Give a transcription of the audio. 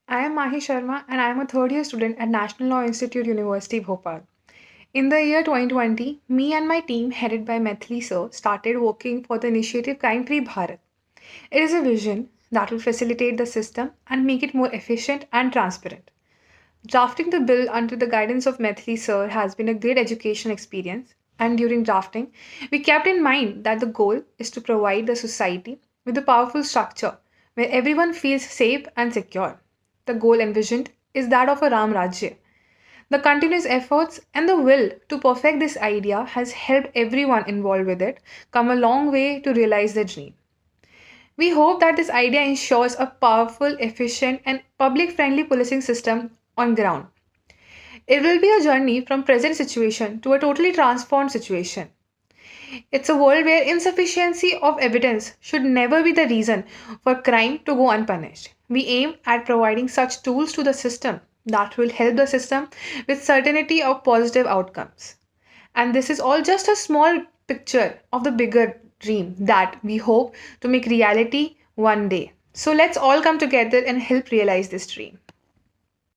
I am Mahi Sharma and I am a third year student at National Law Institute University, Bhopal. In the year 2020, me and my team, headed by Maithili sir, started working for the initiative Crime Free Bharat. It is a vision that will facilitate the system and make it more efficient and transparent. Drafting the bill under the guidance of Maithili sir has been a great education experience, and during drafting, we kept in mind that the goal is to provide the society with a powerful structure where everyone feels safe and secure. The goal envisioned is that of a Ram Rajya. The continuous efforts and the will to perfect this idea has helped everyone involved with it come a long way to realize the dream. We hope that this idea ensures a powerful, efficient, and public friendly policing system on ground. It will be a journey from present situation to a totally transformed situation. It's a world where insufficiency of evidence should never be the reason for crime to go unpunished. We aim at providing such tools to the system that will help the system with certainty of positive outcomes. And this is all just a small picture of the bigger dream that we hope to make reality one day. So let's all come together and help realize this dream.